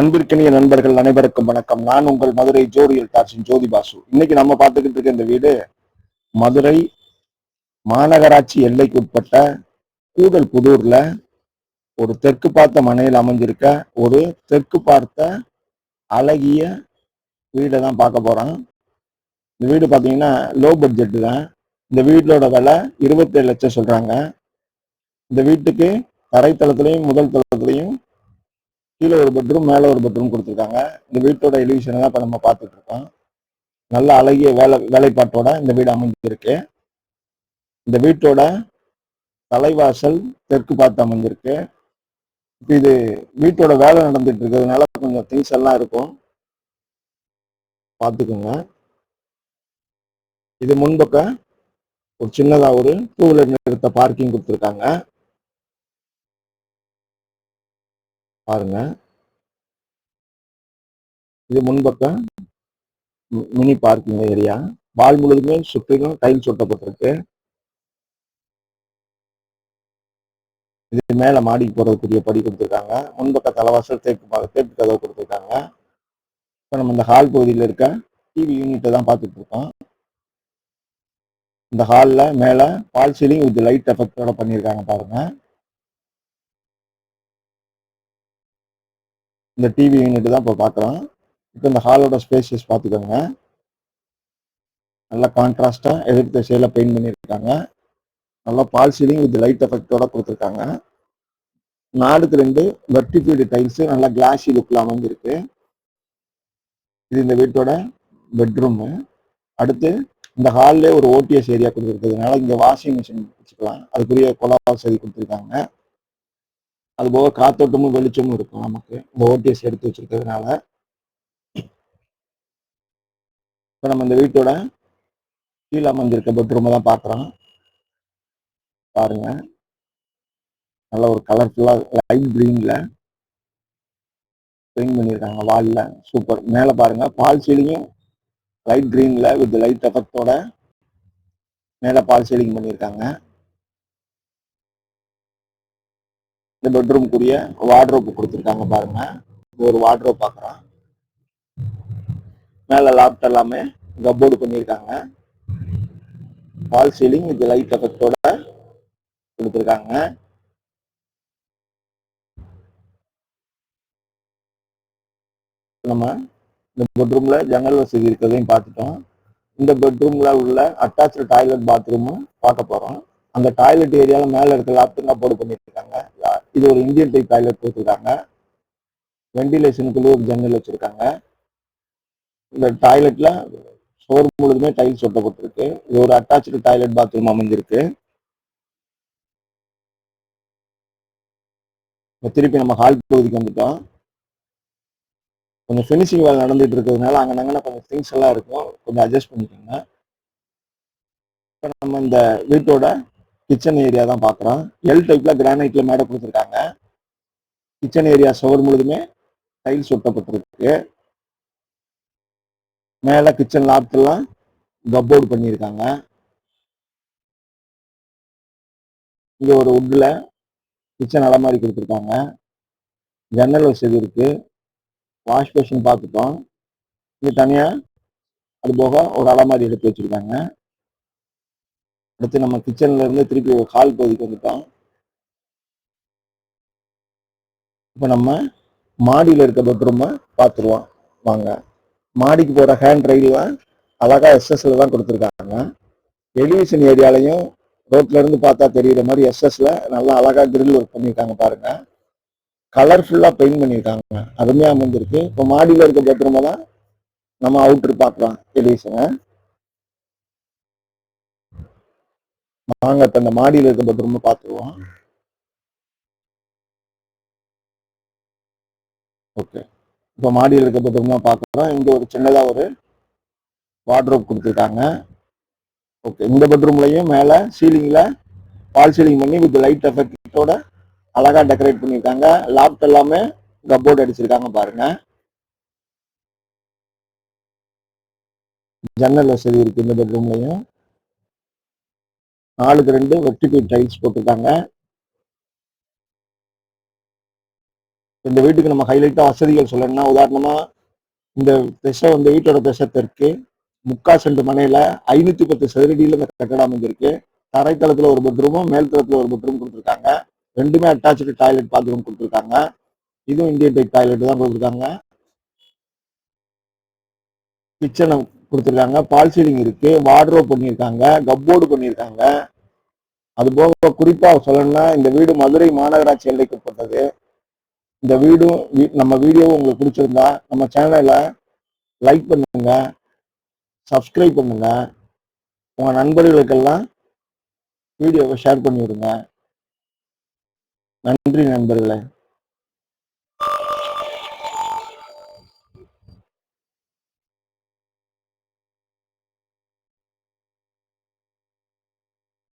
அன்பிற்கினிய நண்பர்கள் அனைவருக்கும் வணக்கம். நான் உங்கள் மதுரை ஜோரியல் டார்ஸின் ஜோதி பாசு. இன்னைக்கு நம்ம பார்த்துக்கிட்டு இருக்க இந்த வீடு மதுரை மாநகராட்சி எல்லைக்கு உட்பட்ட கூடல் புதூர்ல ஒரு தெற்கு பார்த்த மனையில் அமைஞ்சிருக்க ஒரு தெற்கு பார்த்த அழகிய வீடை தான் பார்க்க போறோம். இந்த வீடு பார்த்தீங்கன்னா லோ பட்ஜெட் தான். இந்த வீட்டோட விலை 27 லட்சம் சொல்றாங்க. இந்த வீட்டுக்கு தரைத்தளத்திலையும் முதல் தளத்திலையும் கீழே ஒரு பெட்ரூம் மேலே ஒரு பெட்ரூம் கொடுத்துருக்காங்க. இந்த வீட்டோட எலிவேஷன் தான் இப்போ நம்ம பார்த்துட்டு இருக்கோம். நல்ல அழகிய வேலைப்பாட்டோட இந்த வீடு அமைஞ்சிருக்கு. இந்த வீட்டோட தலைவாசல் தெற்கு பார்த்து அமைஞ்சிருக்கு. இப்போ இது வீட்டோட வேலை நடந்துட்டு இருக்கிறதுனால கொஞ்சம் திங்ஸ் எல்லாம் இருக்கும், பார்த்துக்கோங்க. இது முன்பக்கம் ஒரு சின்னதா ஒரு 2 வீலர் நிறுத்த பார்க்கிங் கொடுத்துருக்காங்க பாருங்க. இது முன்பக்கம் மினி பார்க்கிங் ஏரியா. வால் முழுதுமே சுற்றிலும் டைல்ஸ் ஒட்டப்பட்டிருக்கு. இது மேல மாடிக்கு போறதுக்குரிய படி கொடுத்துருக்காங்க. முன்பக்க தலைவாசல் தேக்கு கதவு கொடுத்துருக்காங்க. இப்போ நம்ம இந்த ஹால் பகுதியில் இருக்க டிவி யூனிட்டை தான் பார்த்துட்டு இருக்கோம். இந்த ஹாலில் மேலே பால் சீலிங் வித் லைட் எஃபெக்டோட பண்ணியிருக்காங்க பாருங்க. இந்த டிவி யூனிட் தான் இப்போ பார்க்குறோம். இப்போ இந்த ஹாலோட ஸ்பேசியஸ் பார்த்துக்கோங்க. நல்லா கான்ட்ராஸ்டாக எதிர்த்து திசையில் பெயிண்ட் பண்ணியிருக்காங்க. நல்லா பால் சீலிங் வித் லைட் எஃபெக்டோட கொடுத்துருக்காங்க. 4 வெர்டிஃபைடு டைல்ஸ் நல்லா கிளாஸி லுக்கில் அமைஞ்சிருக்கு. இது இந்த வீட்டோட பெட்ரூமு. அடுத்து இந்த ஹாலில் ஒரு ஓடிஎஸ் ஏரியா கொடுத்துருக்கிறதுனால இங்கே வாஷிங் மிஷின் வச்சுக்கலாம். அதுக்குரிய கொலா வசதி கொடுத்துருக்காங்க. அதுபோக காத்தோட்டமும் வெளிச்சமும் இருக்கும் நமக்கு இந்த ஓடிஎஸ் எடுத்து வச்சிருக்கிறதுனால. இப்போ நம்ம இந்த வீட்டோட கீழே அமைஞ்சிருக்க பெட்ரூமை தான் பார்க்குறோம் பாருங்க. நல்ல ஒரு கலர்ஃபுல்லாக லைட் கிரீனில் பெயிண்ட் பண்ணியிருக்காங்க வாலில். சூப்பர். மேலே பாருங்க பால் சீலிங்கும் லைட் கிரீனில் வித் லைட் எஃபெக்டோட மேலே பால் சீலிங் பண்ணியிருக்காங்க. இந்த பெட்ரூம்க்குரிய வார்ட்ரோப் கொடுத்துருக்காங்க பாருங்க. இது ஒரு வார்ட்ரோப் பார்க்குறோம். மேலே லாப்ட் எல்லாமே கப்போர்டு பண்ணியிருக்காங்க. பால் சீலிங் வித் லைட் எஃபெக்டோட கொடுத்துருக்காங்க. நம்ம இந்த பெட்ரூம்ல ஜன்னல் வசதி இருக்கிறதையும் பார்த்துட்டோம். இந்த பெட்ரூம்ல உள்ள அட்டாச்சு டாய்லெட் பாத்ரூமும் பார்க்க போறோம். அந்த டாய்லெட் ஏரியாவில் மேலே இருக்க லாப்ட் கப்போர்டு பண்ணியிருக்காங்க. இது ஒரு இந்தியன் டைப் டாய்லெட் கொடுத்துருக்காங்க. வெண்டிலேஷனுக்குள்ள ஒரு ஜன்னல் வச்சிருக்காங்க. இந்த டாய்லெட்ல சோறு முழுதுமே டைல்ஸ் ஒட்டப்பட்டிருக்கு. இது ஒரு அட்டாச்சு டாய்லெட் பாத்ரூம் அமைஞ்சிருக்கு. திருப்பி நம்ம ஹால் பகுதிக்கு வந்துட்டோம். கொஞ்சம் ஃபினிஷிங் வேலை நடந்துட்டு இருக்கிறதுனால அங்கே கொஞ்சம் திங்ஸ் எல்லாம் இருக்கும், கொஞ்சம் அட்ஜஸ்ட் பண்ணிக்கோங்க. இப்போ நம்ம இந்த வீட்டோட கிச்சன் ஏரியா தான் பார்க்குறோம். எல் டைப்ல கிரானைட்ல மேடை கொடுத்துருக்காங்க. கிச்சன் ஏரியா சுவர் முழுதுமே டைல்ஸ் ஒட்டப்பட்டிருக்கு. மேலே கிச்சன் லாப்டெல்லாம் கப்போர்டு பண்ணியிருக்காங்க. இங்கே ஒரு உட்ல கிச்சன் அலமாரி கொடுத்துருக்காங்க. ஜன்னல் வசதி இருக்கு. வாஷ் பேஷன் பார்த்துட்டோம். இங்கே தனியாக அது போக ஒரு அலமாரி எடுத்து வச்சிருக்காங்க. அடுத்து நம்ம கிச்சன்ல இருந்து திருப்பி ஒரு ஹால் பகுதிக்கு வந்துட்டோம். இப்போ நம்ம மாடியில் இருக்க பெட்ரூமை பார்த்துருவோம் வாங்க. மாடிக்கு போகிற ஹேண்ட் ரயில்லாம் அழகா எஸ்எஸ்ல தான் கொடுத்துருக்காங்க. எலிவேஷன் ஏரியாலையும் ரோட்ல இருந்து பார்த்தா தெரியுற மாதிரி எஸ்எஸ்ல நல்லா அழகா கிரில் ஒர்க் பண்ணியிருக்காங்க பாருங்க. கலர்ஃபுல்லா பெயிண்ட் பண்ணியிருக்காங்க, அருமையா அமைஞ்சிருக்கு. இப்போ மாடியில் இருக்க பெட்ரூமை தான் நம்ம அவுட்ரு பார்க்கலாம் எலிவேஷனை. வாங்க இப்போ இந்த மாடியில் இருக்க பெட்ரூமை பார்த்துருவோம். ஓகே, இப்போ மாடியில் இருக்க பெட்ரூம் தான் பார்க்குறோம். இங்கே ஒரு சின்னதாக ஒரு வார்ட்ரோப் கொடுத்துருக்காங்க. ஓகே, இந்த பெட்ரூம்லையும் மேலே சீலிங்கில் பால் சீலிங் பண்ணி வித் லைட் எஃபெக்டோட அழகா டெக்கரேட் பண்ணியிருக்காங்க. லாப்ட் எல்லாமே கப்போர்ட் அடிச்சிருக்காங்க பாருங்க. ஜன்னல் வசதி இருக்கு இந்த பெட்ரூம்லையும். 4 வெர்டிஃபைடு டைல்ஸ் போட்டிருக்காங்க. இந்த வீட்டுக்கு நம்ம ஹைலைட்டா வசதிகள் சொல்லணும்னா, உதாரணமா இந்த திசை வந்து வீட்டோட திசை தெற்கு, 3/4 சென்ட் மனையில 510 சதுரடியில இந்த கட்டடம் அமைஞ்சிருக்கு. தரைத்தளத்துல ஒரு பெட்ரூமும், மேல் தளத்துல ஒரு பெட்ரூம் கொடுத்துருக்காங்க. ரெண்டுமே அட்டாச்சு டாய்லெட் பாத்ரூம் கொடுத்துருக்காங்க. இதுவும் இந்தியன் டைப் டாய்லெட் தான் கொடுத்துருக்காங்க. கிச்சனை கொடுத்துருக்காங்க. பால் சீலிங் இருக்கு, வார்ட்ரோப் பண்ணியிருக்காங்க, கப்போர்டு பண்ணியிருக்காங்க. அது போக குறிப்பா சொல்லணும்னா இந்த வீடு மதுரை மாநகராட்சி எல்லைக்கு உட்பட்டது. இந்த வீடும் நம்ம வீடியோவும் உங்களுக்கு பிடிச்சிருந்தா நம்ம சேனலை லைக் பண்ணுங்க, சப்ஸ்கிரைப் பண்ணுங்க, உங்க நண்பர்களுக்கெல்லாம் வீடியோவை ஷேர் பண்ணி விடுங்க. நன்றி நண்பர்களே.